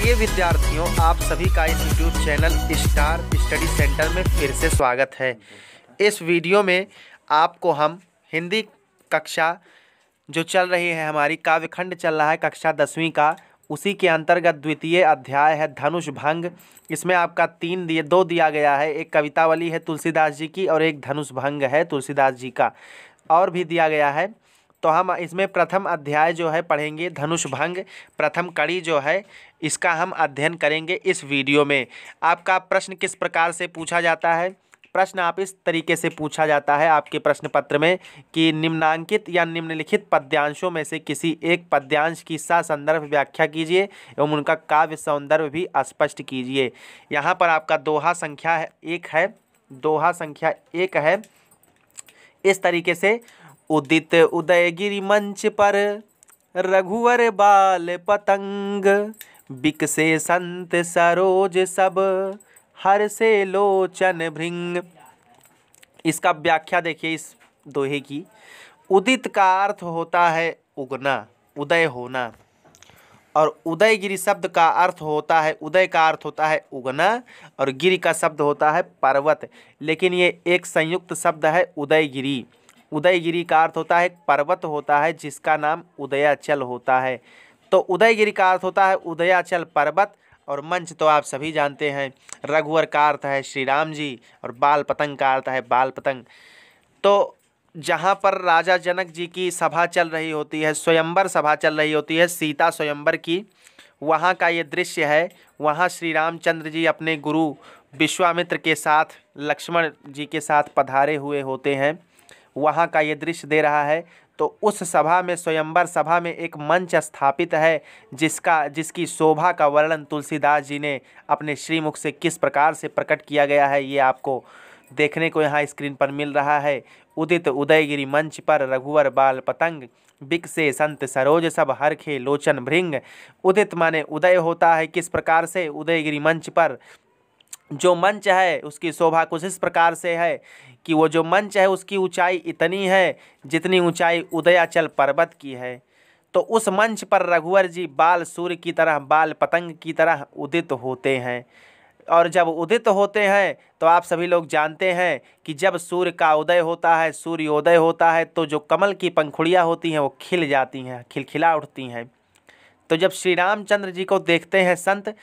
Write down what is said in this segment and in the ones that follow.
प्रिय विद्यार्थियों, आप सभी का इस YouTube channel star study centre में फिर से स्वागत है। इस वीडियो में आपको हम हिंदी कक्षा जो चल रही है, हमारी काव्यखंड चल रहा है कक्षा 10वीं का, उसी के अंतर्गत द्वितीय अध्याय है धनुष भंग। इसमें आपका दो दिया गया है, एक कवितावली है तुलसीदास जी की और एक धनुष भंग है तुलसीदास जी का, और भी दिया गया है। तो हम इसमें प्रथम अध्याय जो है पढ़ेंगे, धनुष भंग प्रथम कड़ी जो है इसका हम अध्ययन करेंगे इस वीडियो में। आपका प्रश्न किस प्रकार से पूछा जाता है? प्रश्न आप इस तरीके से पूछा जाता है आपके प्रश्न पत्र में कि निम्नांकित या निम्नलिखित पद्यांशों में से किसी एक पद्यांश की ससंदर्भ व्याख्या कीजिए एवं उनका काव्य सौंदर्य भी स्पष्ट कीजिए। यहाँ पर आपका दोहा संख्या एक है इस तरीके से। उदित उदयगिरि मंच पर रघुवर बाल पतंग, बिकसे संत सरोज सब हर्षे लोचन भृंग। इसका व्याख्या देखिए इस दोहे की। उदित का अर्थ होता है उगना, उदय होना, और उदयगिरि शब्द का अर्थ होता है, उदय का अर्थ होता है उगना और गिरि का शब्द होता है पर्वत, लेकिन ये एक संयुक्त शब्द है उदयगिरि। उदयगिरि का अर्थ होता है पर्वत होता है जिसका नाम उदयाचल होता है। तो उदयगिरि का अर्थ होता है उदयाचल पर्वत, और मंच तो आप सभी जानते हैं। रघुवर का अर्थ है श्री राम जी और बाल पतंग का अर्थ है बाल पतंग। तो जहाँ पर राजा जनक जी की सभा चल रही होती है, स्वयंवर सभा चल रही होती है सीता स्वयंवर की, वहाँ का ये दृश्य है। वहाँ श्री रामचंद्र जी अपने गुरु विश्वामित्र के साथ, लक्ष्मण जी के साथ पधारे हुए होते हैं, वहाँ का ये दृश्य दे रहा है। तो उस सभा में, स्वयंवर सभा में एक मंच स्थापित है जिसकी शोभा का वर्णन तुलसीदास जी ने अपने श्रीमुख से किस प्रकार से प्रकट किया गया है, ये आपको देखने को यहाँ स्क्रीन पर मिल रहा है। उदित उदयगिरि मंच पर रघुवर बाल पतंग, बिकसे संत सरोज सब हरखे लोचन भृंग। उदित माने उदय होता है, किस प्रकार से? उदयगिरि मंच पर। जो मंच है उसकी शोभा कुछ इस प्रकार से है कि वो जो मंच है उसकी ऊंचाई इतनी है जितनी ऊंचाई उदयाचल पर्वत की है। तो उस मंच पर रघुवर जी बाल सूर्य की तरह, बाल पतंग की तरह उदित होते हैं। और जब उदित होते हैं तो आप सभी लोग जानते हैं कि जब सूर्य का उदय होता है, सूर्योदय होता है, तो जो कमल की पंखुड़ियाँ होती हैं वो खिल जाती हैं, खिलखिला उठती हैं। तो जब श्री रामचंद्र जी को देखते हैं संत,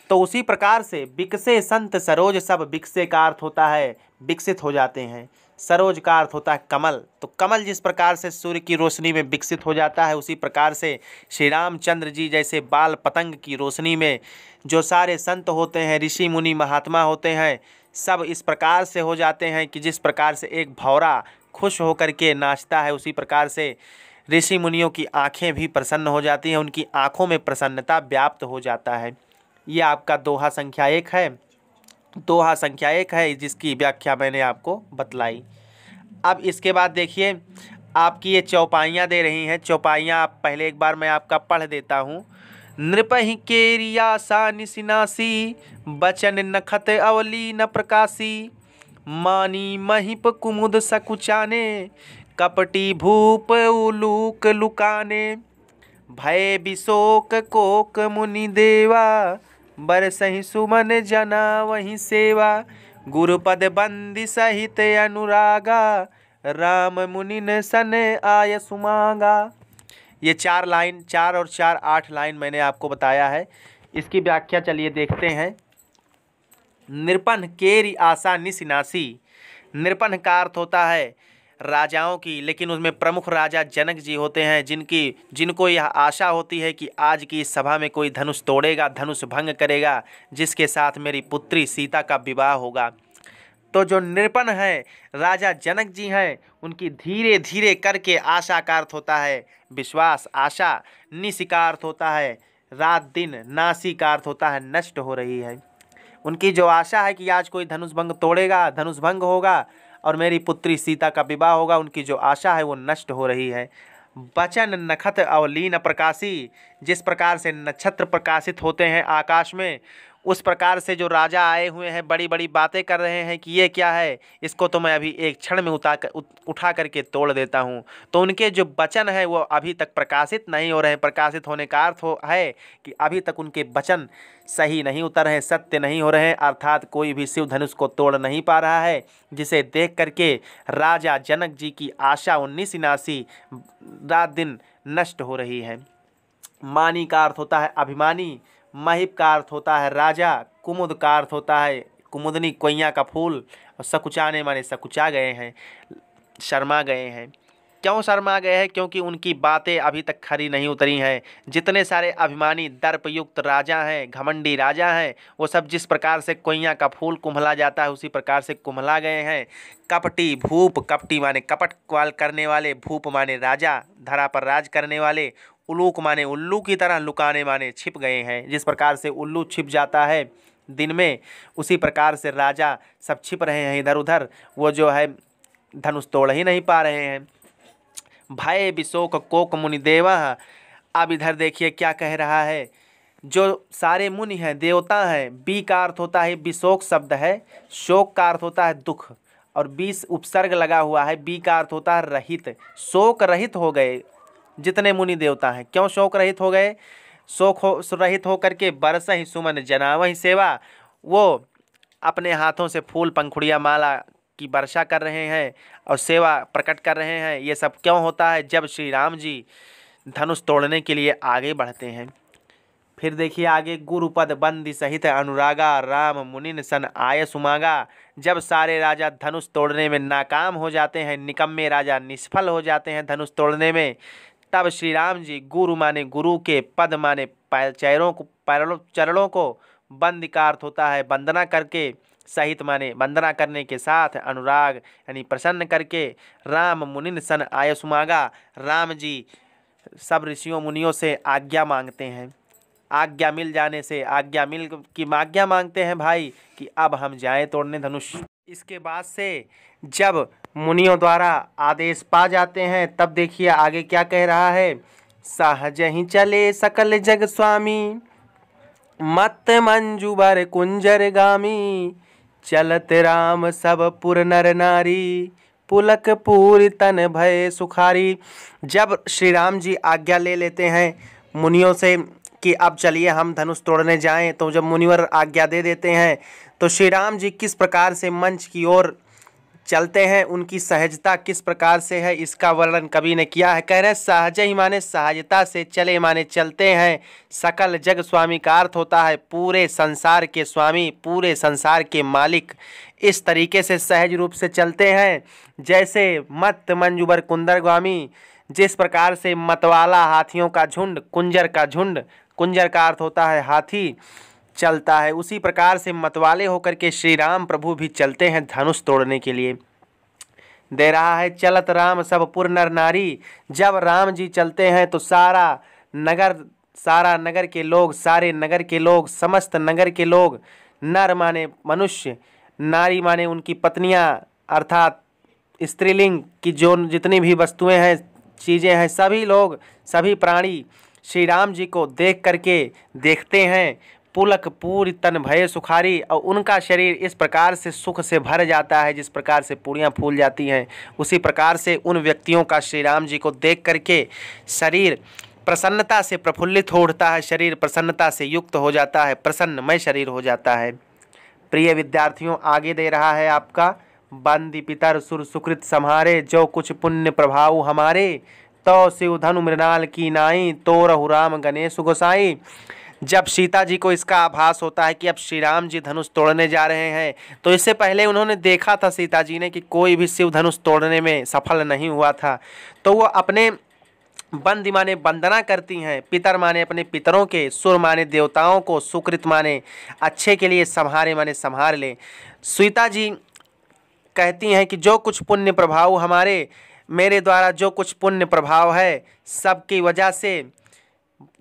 तो उसी प्रकार से बिकसे संत सरोज सब, बिकसे का अर्थ होता है विकसित हो जाते हैं, सरोज का अर्थ होता है कमल। तो कमल जिस प्रकार से सूर्य की रोशनी में विकसित हो जाता है, उसी प्रकार से श्री रामचंद्र जी जैसे बाल पतंग की रोशनी में जो सारे संत होते हैं, ऋषि मुनि महात्मा होते हैं, सब इस प्रकार से हो जाते हैं कि जिस प्रकार से एक भौरा खुश होकर के नाचता है, उसी प्रकार से ऋषि मुनियों की आँखें भी प्रसन्न हो जाती हैं, उनकी आँखों में प्रसन्नता व्याप्त हो जाता है। ये आपका दोहा संख्या एक है, जिसकी व्याख्या मैंने आपको बतलाई। अब इसके बाद देखिए आपकी ये चौपाइयाँ दे रही हैं। चौपाइयाँ आप पहले एक बार मैं आपका पढ़ देता हूँ। नृपहि केरिया सा निसिनासी, बचन नखत अवली न प्रकाशी, मानी महिप कुमुद सकुचाने, कपटी भूप उलूक लुकाने, भय विशोक कोक मुनि देवा, बरसहि सुमन जना वही सेवा, गुरुपद बंदी सहित अनुरागा, राम मुनिन सन आय सुमांगा। ये 4 लाइन, 4 और 4 8 लाइन मैंने आपको बताया है। इसकी व्याख्या चलिए देखते हैं। नृपन केरी आशा निसिनासी। नृपन का अर्थ होता है राजाओं की, लेकिन उसमें प्रमुख राजा जनक जी होते हैं जिनको यह आशा होती है कि आज की इस सभा में कोई धनुष तोड़ेगा, धनुष भंग करेगा, जिसके साथ मेरी पुत्री सीता का विवाह होगा। तो जो नृपन है राजा जनक जी हैं, उनकी धीरे धीरे करके, आशा का अर्थ होता है विश्वास, आशा, निशि का अर्थ होता है रात दिन, नासी का अर्थ होता है नष्ट हो रही है। उनकी जो आशा है कि आज कोई धनुष भंग तोड़ेगा, धनुष भंग होगा और मेरी पुत्री सीता का विवाह होगा, उनकी जो आशा है वो नष्ट हो रही है। बचन नखत अवलीन प्रकाशी। जिस प्रकार से नक्षत्र प्रकाशित होते हैं आकाश में, उस प्रकार से जो राजा आए हुए हैं बड़ी बड़ी बातें कर रहे हैं कि ये क्या है, इसको तो मैं अभी एक क्षण में उठा करके तोड़ देता हूँ। तो उनके जो वचन है वो अभी तक प्रकाशित नहीं हो रहे हैं। प्रकाशित होने का अर्थ है कि अभी तक उनके वचन सही नहीं उतर हैं, सत्य नहीं हो रहे हैं, अर्थात कोई भी शिव धनुष को तोड़ नहीं पा रहा है। जिसे देख करके राजा जनक जी की आशा 1979 रात दिन नष्ट हो रही है। मानी का अर्थ होता है अभिमानी, महिप का अर्थ होता है राजा, कुमुद का अर्थ होता है कुमुदनी कोइया का फूल, और सकुचाने माने सकुचा गए हैं, शर्मा गए हैं। क्यों शर्मा गए हैं? क्योंकि उनकी बातें अभी तक खरी नहीं उतरी हैं। जितने सारे अभिमानी दर्पयुक्त राजा हैं, घमंडी राजा हैं, वो सब जिस प्रकार से कोइया का फूल कुम्हला जाता है उसी प्रकार से कुम्हला गए हैं। कपटी भूप, कपटी माने कपट करने वाले, भूप माने राजा, धरा पर राज करने वाले, उलूक माने उल्लू की तरह, लुकाने माने छिप गए हैं। जिस प्रकार से उल्लू छिप जाता है दिन में, उसी प्रकार से राजा सब छिप रहे हैं इधर उधर, वो जो है धनुष तोड़ ही नहीं पा रहे हैं। भय विशोक कोक मुनि देवा। अब इधर देखिए क्या कह रहा है। जो सारे मुनि हैं, देवता हैं, बी का अर्थ होता है, विशोक शब्द है, शोक का अर्थ होता है दुख, और बीस उपसर्ग लगा हुआ है। बी का अर्थ होता है रहित, शोक रहित हो गए जितने मुनि देवता हैं। क्यों शोक रहित हो गए? शोक रहित हो करके बरस ही सुमन जनावहि सेवा, वो अपने हाथों से फूल पंखुड़िया माला की वर्षा कर रहे हैं और सेवा प्रकट कर रहे हैं। ये सब क्यों होता है? जब श्री राम जी धनुष तोड़ने के लिए आगे बढ़ते हैं। फिर देखिए आगे, गुरुपद बंदी सहित अनुरागा, राम मुनिन सन आय सुमागा। जब सारे राजा धनुष तोड़ने में नाकाम हो जाते हैं, निकम्मे राजा निष्फल हो जाते हैं धनुष तोड़ने में, तब श्री राम जी गुरु माने गुरु के, पद माने चरणों को, बंद का अर्थ होता है वंदना करके, सहित माने वंदना करने के साथ, अनुराग यानी प्रसन्न करके, राम मुनिन सन आय सुमागा, राम जी सब ऋषियों मुनियों से आज्ञा मांगते हैं। आज्ञा मिल जाने से, आज्ञा मांगते हैं भाई कि अब हम जाएं तोड़ने धनुष। इसके बाद से जब मुनियों द्वारा आदेश पा जाते हैं, तब देखिए आगे क्या कह रहा है। सहज ही चले सकल जग स्वामी, मत मंजुबर कुंजर गामी, चलत राम सब पुर नर नारी, पुलक पूरी तन भय सुखारी। जब श्री राम जी आज्ञा ले लेते हैं मुनियों से कि अब चलिए हम धनुष तोड़ने जाएं, तो जब मुनिवर आज्ञा दे देते हैं तो श्री राम जी किस प्रकार से मंच की ओर चलते हैं, उनकी सहजता किस प्रकार से है, इसका वर्णन कवि ने किया है। कह रहे हैं सहज ही माने सहजता से, चले माने चलते हैं, सकल जग स्वामी का अर्थ होता है पूरे संसार के स्वामी, पूरे संसार के मालिक। इस तरीके से सहज रूप से चलते हैं जैसे मत मंजुबर कुंदरगामी, जिस प्रकार से मतवाला हाथियों का झुंड, कुंजर का झुंड, कुंजर का अर्थ होता है हाथी, चलता है, उसी प्रकार से मतवाले होकर के श्री राम प्रभु भी चलते हैं धनुष तोड़ने के लिए। दे रहा है चलत राम सब पुर नर नारी। जब राम जी चलते हैं तो सारा नगर के लोग, सारे नगर के लोग, समस्त नगर के लोग, नर माने मनुष्य, नारी माने उनकी पत्नियां, अर्थात स्त्रीलिंग की जो जितनी भी वस्तुएं हैं, चीज़ें हैं, सभी लोग, सभी प्राणी श्री राम जी को देख करके देखते हैं। पुलक पूरी तन भय सुखारी, और उनका शरीर इस प्रकार से सुख से भर जाता है जिस प्रकार से पूरियाँ फूल जाती हैं, उसी प्रकार से उन व्यक्तियों का श्री राम जी को देख करके शरीर प्रसन्नता से प्रफुल्लित हो उठता है, शरीर प्रसन्नता से युक्त हो जाता है, प्रसन्नमय शरीर हो जाता है। प्रिय विद्यार्थियों, आगे दे रहा है आपका, बंदी पितर सुर सुकृत सम्हारे, जो कुछ पुण्य प्रभाव हमारे, तो शिव धनु मृणाल की नाई, तो रहु राम गणेश गोसाई। जब सीता जी को इसका आभास होता है कि अब श्री राम जी धनुष तोड़ने जा रहे हैं, तो इससे पहले उन्होंने देखा था सीता जी ने कि कोई भी शिव धनुष तोड़ने में सफल नहीं हुआ था, तो वो अपने बंदी माने वंदना करती हैं, पितर माने अपने पितरों के, सुर माने देवताओं को, सुकृत माने अच्छे के लिए, संहारे माने संहार ले। सीता जी कहती हैं कि जो कुछ पुण्य प्रभाव हमारे, मेरे द्वारा जो कुछ पुण्य प्रभाव है, सबकी वजह से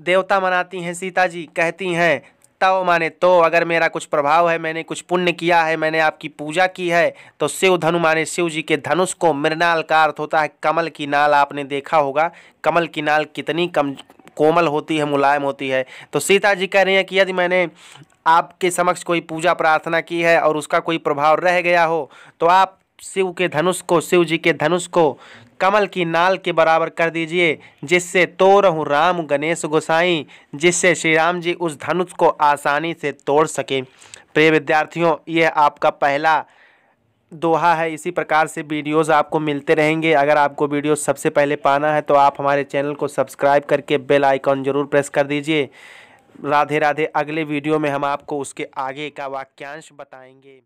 देवता मनाती हैं सीता जी, कहती हैं तव माने तो, अगर मेरा कुछ प्रभाव है, मैंने कुछ पुण्य किया है, मैंने आपकी पूजा की है, तो शिव धनु माने शिव जी के धनुष को, मृणाल का अर्थ होता है कमल की नाल, आपने देखा होगा कमल की नाल कितनी कोमल होती है, मुलायम होती है। तो सीता जी कह रही हैं कि यदि मैंने आपके समक्ष कोई पूजा प्रार्थना की है और उसका कोई प्रभाव रह गया हो तो आप शिव के धनुष को, शिव जी के धनुष को कमल की नाल के बराबर कर दीजिए, जिससे तोरहु राम गणेश गोसाई, जिससे श्री राम जी उस धनुष को आसानी से तोड़ सकें। प्रिय विद्यार्थियों, यह आपका पहला दोहा है। इसी प्रकार से वीडियोस आपको मिलते रहेंगे। अगर आपको वीडियो सबसे पहले पाना है तो आप हमारे चैनल को सब्सक्राइब करके बेल आइकॉन जरूर प्रेस कर दीजिए। राधे राधे। अगले वीडियो में हम आपको उसके आगे का वाक्यांश बताएंगे।